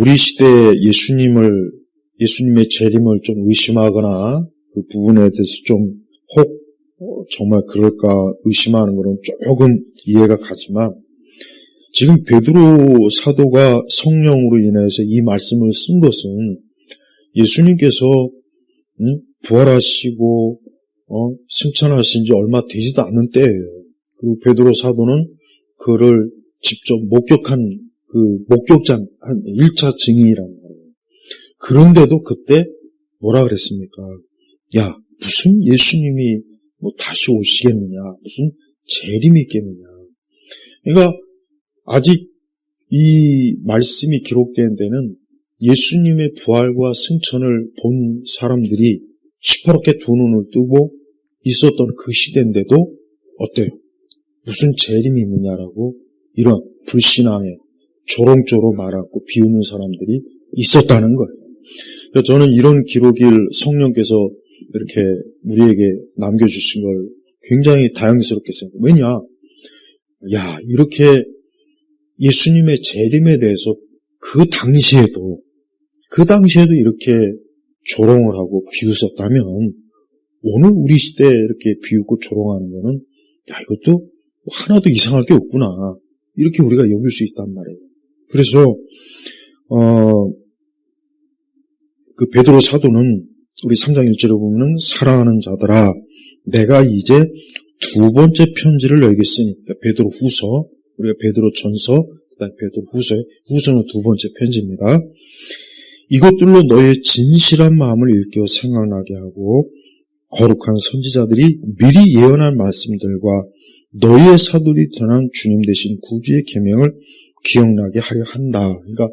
우리 시대에 예수님의 재림을 좀 의심하거나 그 부분에 대해서 좀 정말 그럴까 의심하는 것은 조금 이해가 가지만, 지금 베드로 사도가 성령으로 인해서 이 말씀을 쓴 것은 예수님께서 부활하시고 승천하신 지 얼마 되지도 않은 때예요. 그리고 베드로 사도는 그를 직접 목격한 그 목격자 한 1차 증인이란 말이에요. 그런데도 그때 뭐라 그랬습니까? 야, 무슨 예수님이 다시 오시겠느냐, 무슨 재림이 있겠느냐. 그러니까 아직 이 말씀이 기록된 데는 예수님의 부활과 승천을 본 사람들이 시퍼렇게 두 눈을 뜨고 있었던 그 시대인데도 어때요? 무슨 재림이 있느냐라고 이런 불신앙에 조롱조롱 말하고 비웃는 사람들이 있었다는 거예요. 그래서 저는 이런 기록을 성령께서 이렇게 우리에게 남겨주신 걸 굉장히 다행스럽게 생각해요. 왜냐? 이렇게 예수님의 재림에 대해서 그 당시에도 이렇게 조롱을 하고 비웃었다면 오늘 우리 시대에 이렇게 비웃고 조롱하는 거는 이것도 하나도 이상할 게 없구나, 이렇게 우리가 여길 수 있단 말이에요. 그래서 그 베드로 사도는 우리 3장 1절에 보면 사랑하는 자들아, 내가 이제 두 번째 편지를 너에게 쓰니, 베드로 후서, 우리가 베드로 전서, 그다음에 베드로 후서는 두 번째 편지입니다. 이것들로 너의 진실한 마음을 일깨워 생각나게 하고 거룩한 선지자들이 미리 예언한 말씀들과 너희의 사도들이 전한 주님 되신 구주의 계명을 기억나게 하려 한다. 그러니까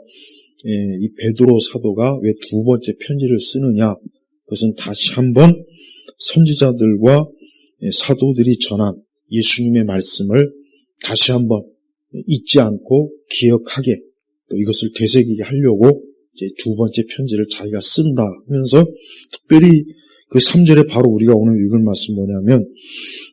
이 베드로 사도가 왜 두 번째 편지를 쓰느냐? 그것은 다시 한번 선지자들과 사도들이 전한 예수님의 말씀을 다시 한번 잊지 않고 기억하게, 또 이것을 되새기게 하려고 이제 두 번째 편지를 자기가 쓴다 하면서, 특별히 그 3절에 바로 우리가 오늘 읽을 말씀 뭐냐면,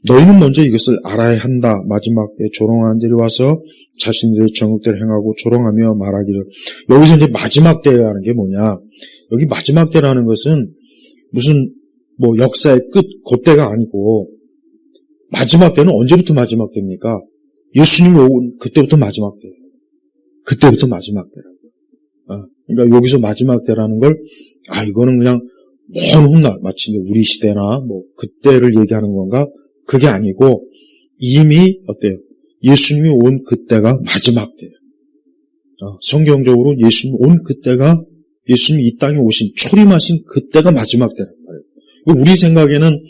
너희는 먼저 이것을 알아야 한다. 마지막 때 조롱하는 자들이 와서 자신들의 정욕대로 행하고 조롱하며 말하기를. 여기서 이제 마지막 때라는 게 뭐냐? 여기 마지막 때라는 것은 무슨 역사의 끝, 그때가 아니고, 마지막 때는 언제부터 마지막 때입니까? 예수님이 온 그때부터 마지막 때예요. 그때부터 마지막 때라고. 그러니까 여기서 마지막 때라는 걸, 이거는 그냥 먼 훗날, 마치 우리 시대나 그때를 얘기하는 건가? 그게 아니고, 이미 어때요? 예수님이 온 그때가 마지막 때예요. 성경적으로 예수님이 온 그때가, 예수님이 이 땅에 오신, 초림하신 그때가 마지막 때란 말이에요. 우리 생각에는,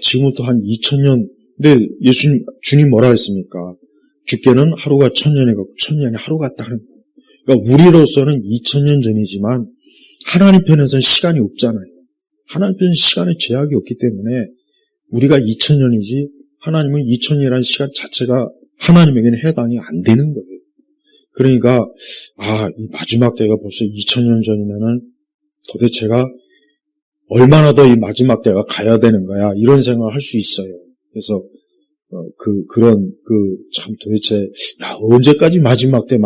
지금부터 한 2000년, 근데 주님 뭐라 했습니까? 주께는 하루가 1000년에 같고 1000년이 하루 같다 하는 거예요. 그러니까 우리로서는 2000년 전이지만 하나님 편에서는 시간이 없잖아요. 하나님 편에서는 시간에 제약이 없기 때문에 우리가 2000년이지 하나님은 2000년이라는 시간 자체가 하나님에게는 해당이 안 되는 거예요. 그러니까 이 마지막 때가 벌써 2000년 전이면은 도대체 제가 얼마나 더 이 마지막 때가 가야 되는 거야, 이런 생각을 할 수 있어요. 그래서 참 도대체 언제까지 마지막 때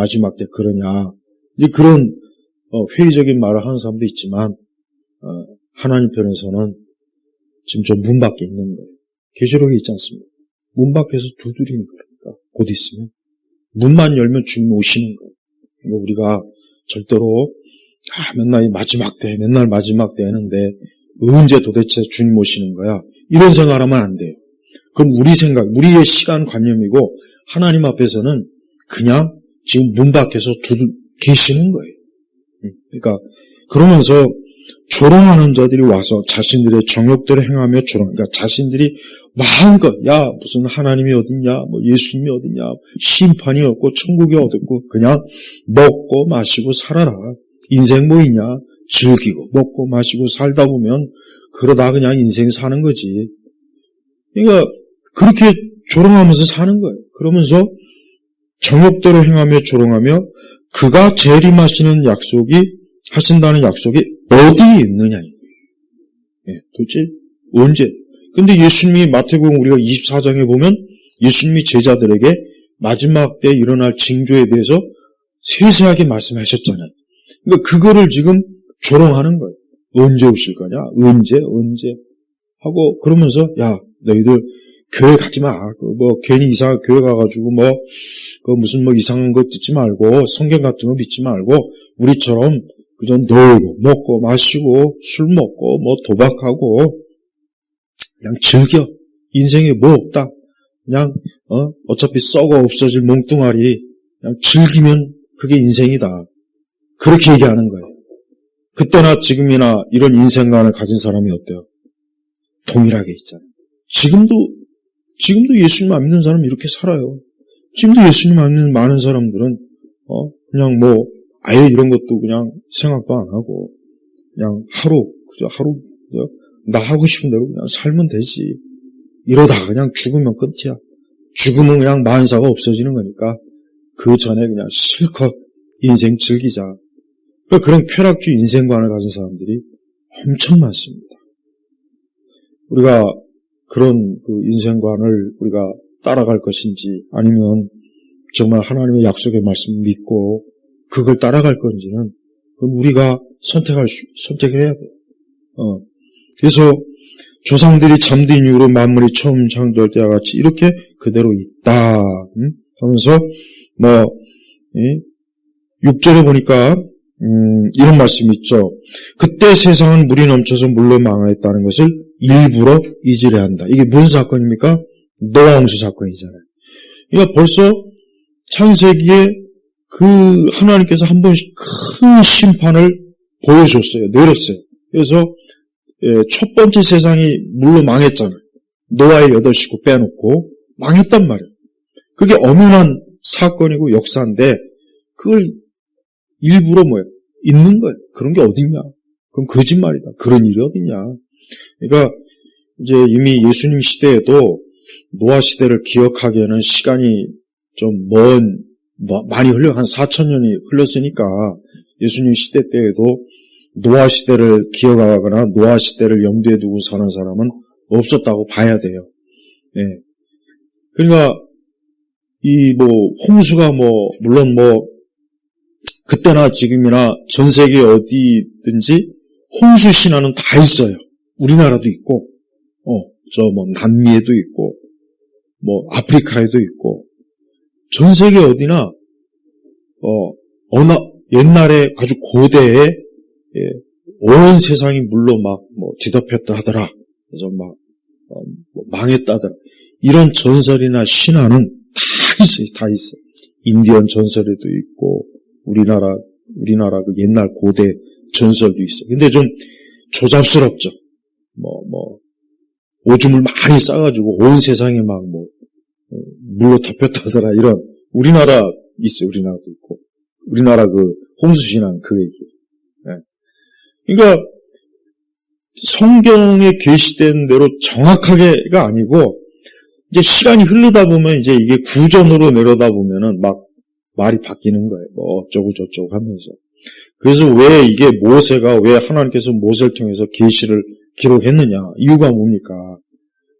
그러냐, 이제 그런 회의적인 말을 하는 사람도 있지만 하나님 편에서는 지금 좀 문 밖에 있는 거예요. 계시록에 있지 않습니까? 문 밖에서 두드리는 거니까 곧 있으면 문만 열면 주님 오시는 거예요. 그러니까 우리가 절대로 맨날 마지막 때 하는데 언제 도대체 주님 오시는 거야, 이런 생각을 하면 안 돼요. 그럼 우리의 시간관념이고, 하나님 앞에서는 그냥 지금 문 밖에서 계시는 거예요. 그러니까 그러면서 조롱하는 자들이 와서 자신들의 정욕대로 행하며 그러니까 자신들이 마음껏 무슨 하나님이 어딨냐, 예수님이 어딨냐, 심판이 없고 천국이 어딨고, 그냥 먹고 마시고 살아라. 인생 뭐 있냐, 즐기고 먹고 마시고 살다 보면 그러다 그냥 인생 사는 거지. 그러니까 그렇게 조롱하면서 사는 거예요. 그러면서 정욕대로 행하며 조롱하며 그가 재림하신다는 약속이 어디에 있느냐. 도대체 언제? 근데 예수님이 마태복음 우리가 24장에 보면 예수님이 제자들에게 마지막 때 일어날 징조에 대해서 세세하게 말씀하셨잖아요. 그러니까 그거를 지금 조롱하는 거예요. 언제 오실 거냐? 언제 하고 그러면서 야 너희들 교회 가지 마. 괜히 이상한 교회 가가지고 무슨 이상한 거 듣지 말고 성경 같은 거 믿지 말고 우리처럼 그저 놀고 먹고 마시고 술 먹고 도박하고 그냥 즐겨. 인생에 뭐 없다. 그냥 어차피 썩어 없어질 몽뚱아리 그냥 즐기면 그게 인생이다. 그렇게 얘기하는 거예요. 그때나 지금이나 이런 인생관을 가진 사람이 어때요? 동일하게 있잖아요. 지금도 예수님 안 믿는 사람이 이렇게 살아요. 지금도 예수님 안 믿는 많은 사람들은 그냥 아예 이런 것도 그냥 생각도 안 하고 그냥 하루 나 하고 싶은 대로 그냥 살면 되지. 이러다가 그냥 죽으면 끝이야. 죽으면 그냥 만사가 없어지는 거니까 그 전에 그냥 실컷 인생 즐기자. 그러니까 그런 쾌락주의 인생관을 가진 사람들이 엄청 많습니다. 우리가 그런 그 인생관을 우리가 따라갈 것인지 아니면 정말 하나님의 약속의 말씀을 믿고 그걸 따라갈 건지는 그건 우리가 선택해야 돼요. 그래서 조상들이 잠든 이후로 만물이 처음 창조될 때와 같이 이렇게 그대로 있다. 하면서 6절에 보니까 이런 말씀이 있죠. 그때 세상은 물이 넘쳐서 물로 망하였다는 것을 일부러 잊으려 한다. 이게 무슨 사건입니까? 노아 홍수 사건이잖아요. 그러니까 벌써 창세기에 그 하나님께서 한 번씩 큰 심판을 보여줬어요. 내렸어요. 그래서 첫 번째 세상이 물로 망했잖아요. 노아의 8식구 빼놓고 망했단 말이에요. 그게 엄연한 사건이고 역사인데 그걸 일부러 있는 거예요. 그런 게 어딨냐? 그럼 거짓말이다. 그런 일이 어딨냐? 그러니까 이제 이미 예수님 시대에도 노아 시대를 기억하기에는 시간이 좀 많이 한 4,000년이 흘렀으니까 예수님 시대 때에도 노아 시대를 기억하거나 노아 시대를 염두에 두고 사는 사람은 없었다고 봐야 돼요. 네. 그러니까 홍수가 물론 그때나 지금이나 전 세계 어디든지 홍수 신화는 다 있어요. 우리나라도 있고, 남미에도 있고, 아프리카에도 있고, 전 세계 어디나, 옛날에 아주 고대에, 온 세상이 물로 뒤덮였다 하더라. 그래서 망했다 하더라. 이런 전설이나 신화는 다 있어요. 다 있어요. 인디언 전설에도 있고, 우리나라 그 옛날 고대 전설도 있어요. 근데 좀 조잡스럽죠. 오줌을 많이 싸가지고 온 세상에 물로 덮였다더라. 이런, 우리나라 있어요. 우리나라도 있고. 우리나라 그 홍수신앙 그 얘기. 네. 그러니까 성경에 계시된 대로 정확하게가 아니고 이제 시간이 흐르다 보면 이제 이게 구전으로 내려다 보면은 말이 바뀌는 거예요. 어쩌고 저쩌고 하면서. 그래서 왜 이게 왜 하나님께서 모세를 통해서 계시를 기록했느냐. 이유가 뭡니까?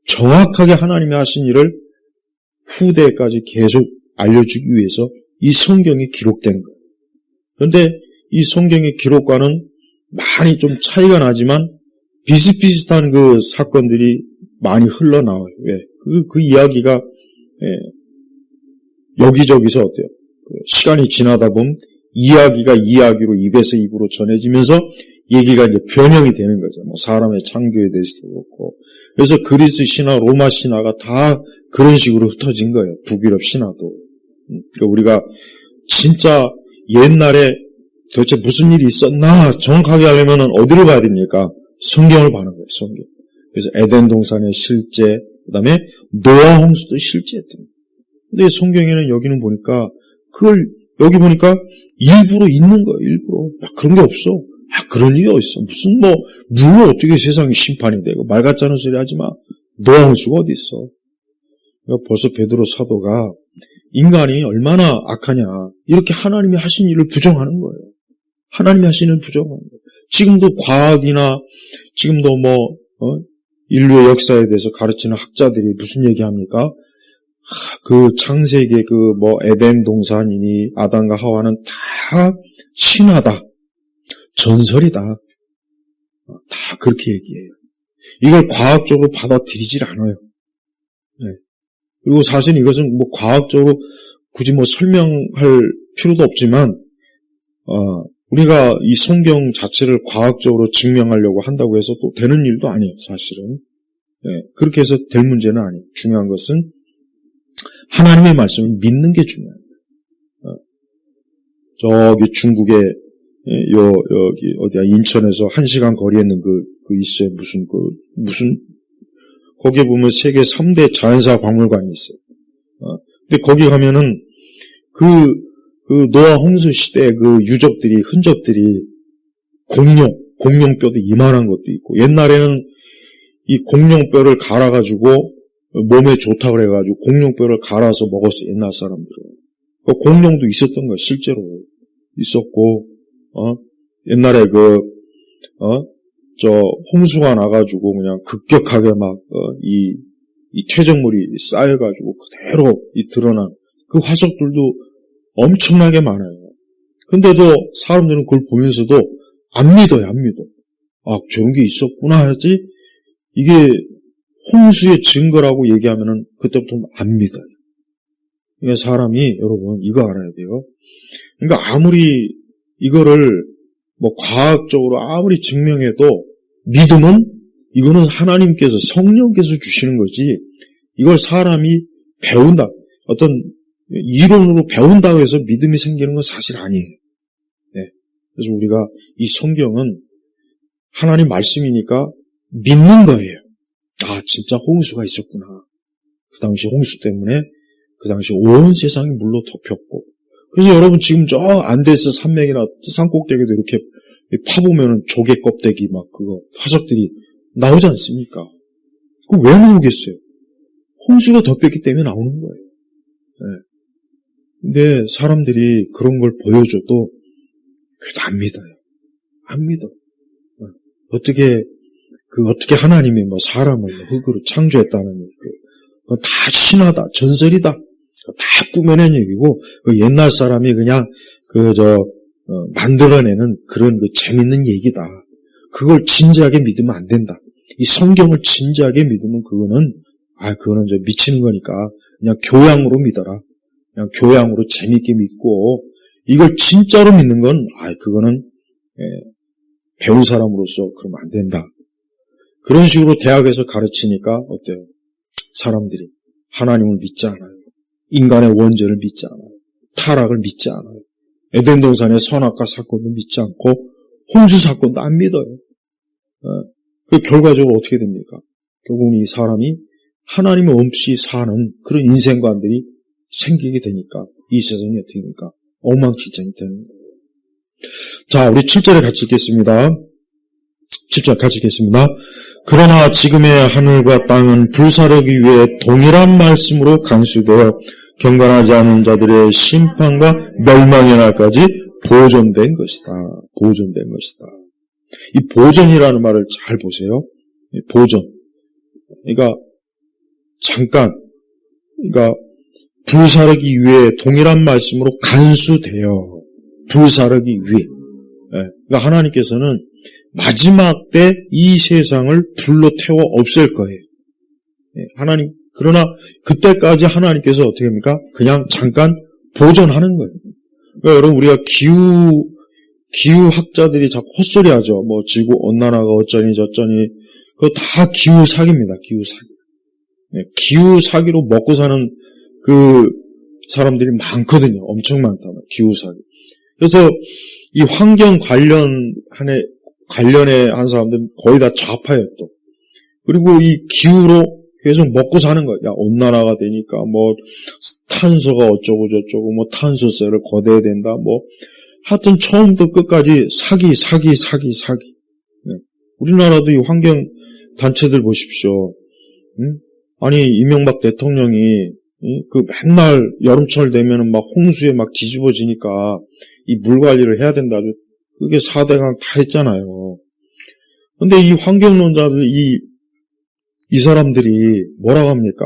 정확하게 하나님이 하신 일을 후대까지 계속 알려주기 위해서 이 성경이 기록된 거예요. 그런데 이 성경의 기록과는 많이 좀 차이가 나지만 비슷비슷한 그 사건들이 많이 흘러나와요. 왜? 그 이야기가 여기저기서 어때요? 시간이 지나다 보면 이야기가 이야기로 입에서 입으로 전해지면서 얘기가 이제 변형이 되는 거죠. 사람의 창조에 대해서도 그렇고. 그래서 그리스 신화, 로마 신화가 다 그런 식으로 흩어진 거예요. 북유럽 신화도. 그러니까 우리가 진짜 옛날에 도대체 무슨 일이 있었나 정확하게 하려면 어디를 봐야 됩니까? 성경을 봐는 거예요. 성경. 그래서 에덴 동산의 실제, 그 다음에 노아 홍수도 실제였던. 근데 성경에는 여기는 보니까 여기 보니까 일부러 있는 거예요. 일부러. 그런 게 없어. 그런 일이 어딨어. 무슨 물로 어떻게 세상이 심판이 되고 말 같지 않은 소리 하지 마. 노아 홍수가 어디 있어. 그러니까 벌써 베드로 사도가 인간이 얼마나 악하냐. 이렇게 하나님이 하신 일을 부정하는 거예요. 하나님이 하신 일을 부정하는 거예요. 지금도 과학이나 지금도 인류의 역사에 대해서 가르치는 학자들이 무슨 얘기합니까? 그 창세기의 에덴 동산이니 아담과 하와는 다 신화다. 전설이다. 다 그렇게 얘기해요. 이걸 과학적으로 받아들이질 않아요. 네. 그리고 사실 이것은 과학적으로 굳이 설명할 필요도 없지만, 우리가 이 성경 자체를 과학적으로 증명하려고 한다고 해서 또 되는 일도 아니에요, 사실은. 네. 그렇게 해서 될 문제는 아니에요. 중요한 것은 하나님의 말씀을 믿는 게 중요합니다. 저기 중국에, 여기, 어디야, 인천에서 1시간 거리에 있는 있어요. 거기에 보면 세계 3대 자연사 박물관이 있어요. 근데 거기 가면은, 노아 홍수 시대의 유적들이, 흔적들이, 공룡뼈도 이만한 것도 있고, 옛날에는 이 공룡뼈를 갈아가지고, 몸에 좋다 그래가지고 공룡뼈를 갈아서 먹었어, 옛날 사람들은. 공룡도 있었던 거야, 실제로. 있었고, 옛날에 홍수가 나가지고 그냥 급격하게 이 퇴적물이 쌓여가지고 그대로 드러난 그 화석들도 엄청나게 많아요. 근데도 사람들은 그걸 보면서도 안 믿어요, 안 믿어. 저런 게 있었구나 하지, 이게 홍수의 증거라고 얘기하면은 그때부터 안 믿어요. 그러니까 사람이, 여러분, 이거 알아야 돼요. 그러니까 아무리 이거를 과학적으로 아무리 증명해도 믿음은, 이거는 하나님께서, 성령께서 주시는 거지, 이걸 사람이 배운다, 어떤 이론으로 배운다고 해서 믿음이 생기는 건 사실 아니에요. 네. 그래서 우리가 이 성경은 하나님 말씀이니까 믿는 거예요. 진짜 홍수가 있었구나. 그 당시 홍수 때문에 그 당시 온 세상이 물로 덮였고, 그래서 여러분 지금 저 안데스 산맥이나 산꼭대기도 이렇게 파보면은 조개 껍데기 화석들이 나오지 않습니까? 그거 왜 나오겠어요? 홍수가 덮였기 때문에 나오는 거예요. 네. 근데 사람들이 그런 걸 보여줘도 그래도 안 믿어요. 안 믿어. 어떻게 하나님이 사람을 흙으로 창조했다는 그건 다 신화다, 전설이다, 다 꾸며낸 얘기고, 옛날 사람이 그냥 만들어내는 그런 재밌는 얘기다. 그걸 진지하게 믿으면 안 된다. 이 성경을 진지하게 믿으면 그거는 미치는 거니까 그냥 교양으로 믿어라. 그냥 교양으로 재밌게 믿고, 이걸 진짜로 믿는 건 그거는 배운 사람으로서 그러면 안 된다. 그런 식으로 대학에서 가르치니까 어때요? 사람들이 하나님을 믿지 않아요. 인간의 원죄를 믿지 않아요. 타락을 믿지 않아요. 에덴 동산의 선악과 사건도 믿지 않고 홍수 사건도 안 믿어요. 그 결과적으로 어떻게 됩니까? 결국은 이 사람이 하나님 없이 사는 그런 인생관들이 생기게 되니까 이 세상이 어떻게 됩니까? 엉망진창이 되는 거예요. 자, 우리 7절에 같이 읽겠습니다. 7절 같이 읽겠습니다. 그러나 지금의 하늘과 땅은 불사르기 위해 동일한 말씀으로 간수되어 경건하지 않은 자들의 심판과 멸망의 날까지 보존된 것이다. 보존된 것이다. 이 보존이라는 말을 잘 보세요. 보존. 그러니까 불사르기 위해 동일한 말씀으로 간수되어 불사르기 위해. 그러니까 하나님께서는 마지막 때 이 세상을 불로 태워 없앨 거예요. 그러나 그때까지 하나님께서 어떻게 합니까? 그냥 잠깐 보존하는 거예요. 그러니까 여러분, 우리가 기후학자들이 자꾸 헛소리 하죠. 지구 온난화가 어쩌니 저쩌니. 그거 다 기후사기입니다. 기후사기. 기후사기로 먹고 사는 그 사람들이 많거든요. 엄청 많다. 기후사기. 그래서 이 환경 관련해 한 사람들은 거의 다 좌파예요, 또. 그리고 이 기후로 계속 먹고 사는 거예요. 온난화가 되니까, 탄소가 어쩌고, 탄소세를 걷어야 된다, 하여튼 처음부터 끝까지 사기. 네. 우리나라도 이 환경 단체들 보십시오. 아니, 이명박 대통령이, 맨날 여름철 되면은 홍수에 뒤집어지니까 이 물 관리를 해야 된다. 그게 4대강 다 했잖아요. 근데 이 환경론자들, 이 사람들이 뭐라고 합니까?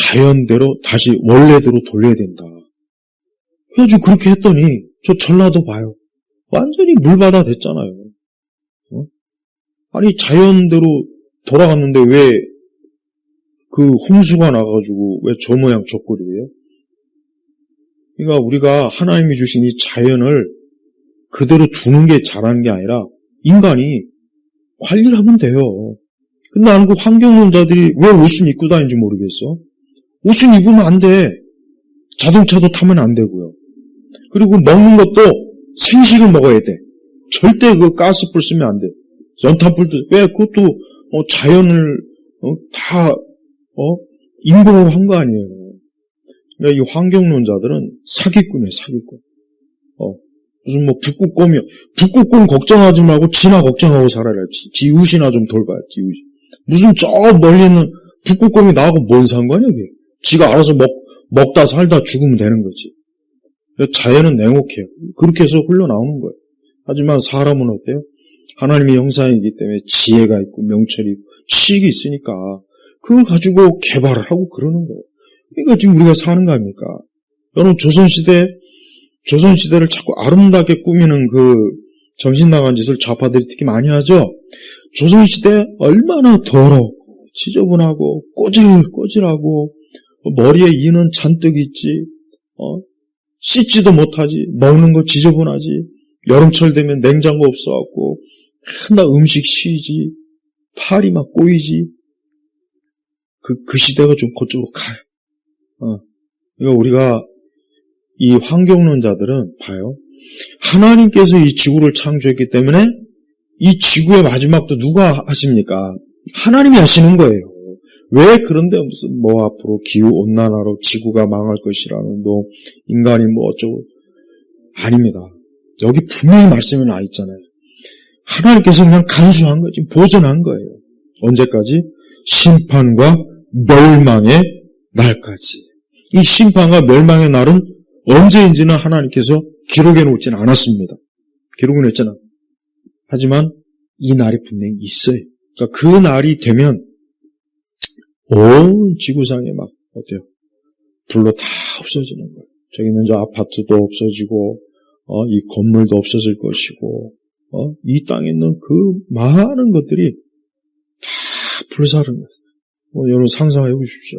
자연대로 다시 원래대로 돌려야 된다. 그래가지고 그렇게 했더니 저 전라도 봐요. 완전히 물바다 됐잖아요. 아니 자연대로 돌아갔는데 왜 그 홍수가 나가지고 왜 저 모양 저 꼴이에요? 그러니까 우리가 하나님이 주신 이 자연을 그대로 두는 게 잘하는 게 아니라 인간이 관리를 하면 돼요. 근데 나는 그 환경론자들이 왜 옷을 입고 다니는지 모르겠어. 옷을 입으면 안 돼. 자동차도 타면 안 되고요. 그리고 먹는 것도 생식을 먹어야 돼. 절대 그 가스불 쓰면 안 돼. 연탄불도 왜 그것도 자연을 다 인공으로 한 거 아니에요. 그러니까 이 환경론자들은 사기꾼이에요, 사기꾼. 무슨 뭐 북극곰 걱정하지 말고 지나 걱정하고 살아라. 지우시나 좀 돌봐요, 지우시. 무슨 저 멀리 있는 북극곰이 나하고 뭔 상관이야, 그게. 지가 알아서 먹다 살다 죽으면 되는 거지. 자연은 냉혹해요. 그렇게 해서 흘러나오는 거예요. 하지만 사람은 어때요? 하나님의 형상이기 때문에 지혜가 있고 명철이 있고 지식이 있으니까 그걸 가지고 개발을 하고 그러는 거예요. 그러니까 지금 우리가 사는 거 아닙니까? 여러분 조선시대를 자꾸 아름답게 꾸미는 그 정신 나간 짓을 좌파들이 특히 많이 하죠. 조선시대 얼마나 더럽고 지저분하고 꼬질꼬질하고 머리에 이는 잔뜩 있지, 씻지도 못하지, 먹는 거 지저분하지, 여름철 되면 냉장고 없어갖고 맨날 음식 쉬지, 팔이 막 꼬이지. 그 시대가 좀 그쪽으로 가요. 그러니까 우리가 이 환경론자들은 봐요. 하나님께서 이 지구를 창조했기 때문에 이 지구의 마지막도 누가 하십니까? 하나님이 하시는 거예요. 왜 그런데 무슨 뭐 앞으로 기후온난화로 지구가 망할 것이라는 또 인간이 뭐 어쩌고 아닙니다. 여기 분명히 말씀이 나와 있잖아요. 하나님께서 그냥 간수한 거지, 보존한 거예요. 언제까지? 심판과 멸망의 날까지. 이 심판과 멸망의 날은 언제인지는 하나님께서 기록해 놓지는 않았습니다. 기록해 놓잖아. 하지만 이 날이 분명히 있어요. 그러니까 그 날이 되면 온 지구상에 막 어때요? 불로 다 없어지는 거예요. 저기는 저 아파트도 없어지고 이 건물도 없어질 것이고 이 땅에 있는 그 많은 것들이 다 불사르는 거예요. 여러분 상상해 보십시오.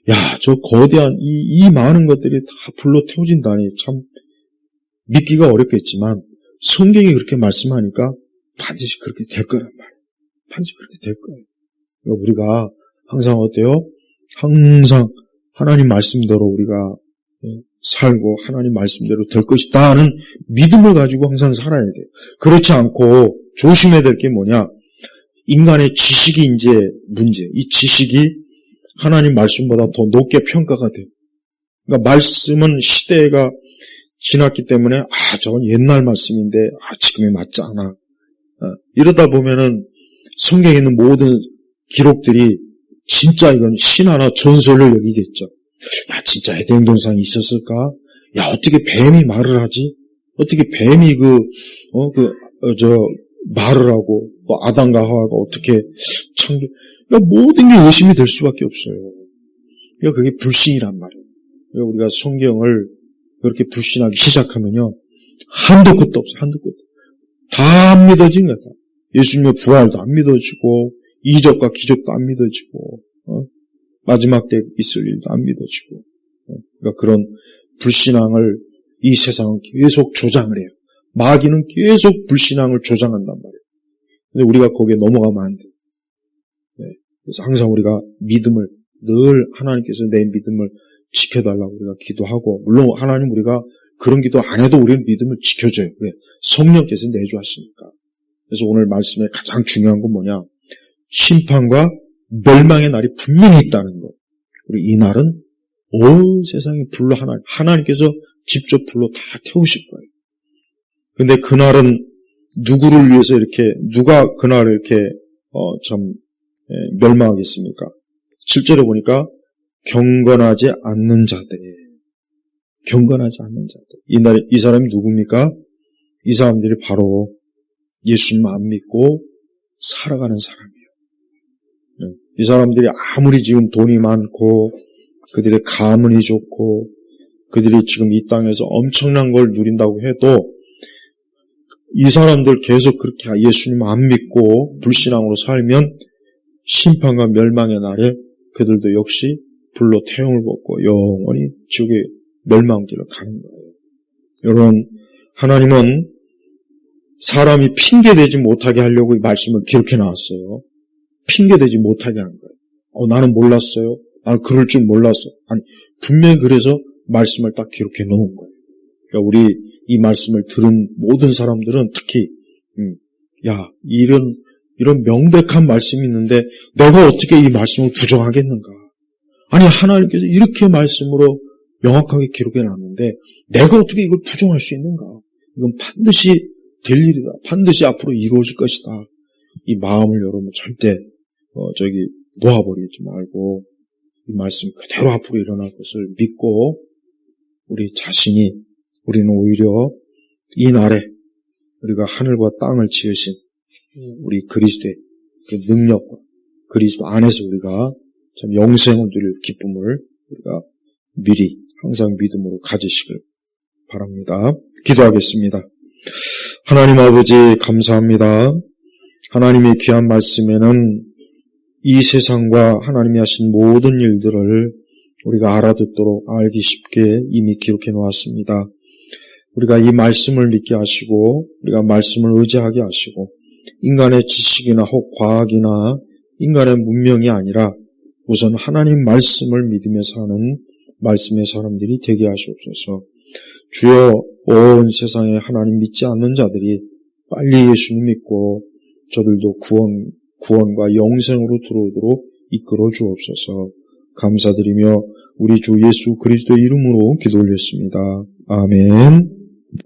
야, 저 거대한 이 많은 것들이 다 불로 태워진다니 참 믿기가 어렵겠지만 성경이 그렇게 말씀하니까 반드시 그렇게 될 거란 말이에요. 반드시 그렇게 될 거예요. 그러니까 우리가 항상 어때요? 항상 하나님 말씀대로 우리가 살고 하나님 말씀대로 될 것이다 하는 믿음을 가지고 항상 살아야 돼요. 그렇지 않고 조심해야 될 게 뭐냐? 인간의 지식이 이제 문제. 이 지식이 하나님 말씀보다 더 높게 평가가 돼요. 그러니까 말씀은 시대가 지났기 때문에 저건 옛날 말씀인데 지금에 맞지 않아. 이러다 보면은 성경에 있는 모든 기록들이 진짜 이건 신화나 전설을 여기겠죠. 야, 진짜 에덴 동산이 있었을까? 야, 어떻게 뱀이 말을 하지? 어떻게 뱀이 말을 하고, 또 아담과 하와가 어떻게 창조, 그러니까 모든 게 의심이 될 수밖에 없어요. 그러니까 그게 불신이란 말이에요. 그러니까 우리가 성경을 그렇게 불신하기 시작하면요, 한도 끝도 없어요, 한도 끝도. 다 안 믿어진 거다. 예수님의 부활도 안 믿어지고, 이적과 기적도 안 믿어지고, 마지막 때 있을 일도 안 믿어지고, 그러니까 그런 불신앙을 이 세상은 계속 조장을 해요. 마귀는 계속 불신앙을 조장한단 말이에요. 근데 우리가 거기에 넘어가면 안 돼요. 그래서 항상 우리가 믿음을 늘 하나님께서 내 믿음을 지켜달라고 우리가 기도하고, 물론 하나님 우리가 그런 기도 안 해도 우리는 믿음을 지켜줘요. 왜? 성령께서 내주하시니까. 그래서 오늘 말씀의 가장 중요한 건 뭐냐? 심판과 멸망의 날이 분명히 있다는 것. 그리고 이 날은 온 세상이 불로 하나님께서 직접 불로 다 태우실 거예요. 근데 그날은 누구를 위해서 누가 그날을 이렇게 멸망하겠습니까? 7절에 보니까 경건하지 않는 자들이에요. 경건하지 않는 자들. 이 사람이 누굽니까? 이 사람들이 바로 예수님 안 믿고 살아가는 사람이에요. 이 사람들이 아무리 지금 돈이 많고 그들의 가문이 좋고 그들이 지금 이 땅에서 엄청난 걸 누린다고 해도 이 사람들 계속 그렇게 예수님 안 믿고 불신앙으로 살면 심판과 멸망의 날에 그들도 역시 불로 태움을 받고 영원히 지옥의 멸망길을 가는 거예요. 여러분, 하나님은 사람이 핑계대지 못하게 하려고 이 말씀을 기록해 놨어요. 핑계대지 못하게 한 거예요. 나는 몰랐어요. 나는 그럴 줄 몰랐어. 아니, 분명히 그래서 말씀을 딱 기록해 놓은 거예요. 그러니까 우리 이 말씀을 들은 모든 사람들은 특히 이런 명백한 말씀이 있는데 내가 어떻게 이 말씀을 부정하겠는가? 아니, 하나님께서 이렇게 말씀으로 명확하게 기록해 놨는데 내가 어떻게 이걸 부정할 수 있는가? 이건 반드시 될 일이다. 반드시 앞으로 이루어질 것이다. 이 마음을 여러분 절대 놓아버리지 말고 이 말씀 그대로 앞으로 일어날 것을 믿고 우리는 오히려 이 날에 우리가 하늘과 땅을 지으신 우리 그리스도의 그 능력과 그리스도 안에서 우리가 참 영생을 누릴 기쁨을 우리가 미리 항상 믿음으로 가지시길 바랍니다. 기도하겠습니다. 하나님 아버지 감사합니다. 하나님의 귀한 말씀에는 이 세상과 하나님이 하신 모든 일들을 우리가 알아듣도록 알기 쉽게 이미 기록해 놓았습니다. 우리가 이 말씀을 믿게 하시고 우리가 말씀을 의지하게 하시고 인간의 지식이나 혹 과학이나 인간의 문명이 아니라 우선 하나님 말씀을 믿으며 사는 말씀의 사람들이 되게 하시옵소서. 주여, 온 세상에 하나님 믿지 않는 자들이 빨리 예수님 믿고 저들도 구원과 영생으로 들어오도록 이끌어 주옵소서. 감사드리며 우리 주 예수 그리스도의 이름으로 기도 올렸습니다. 아멘.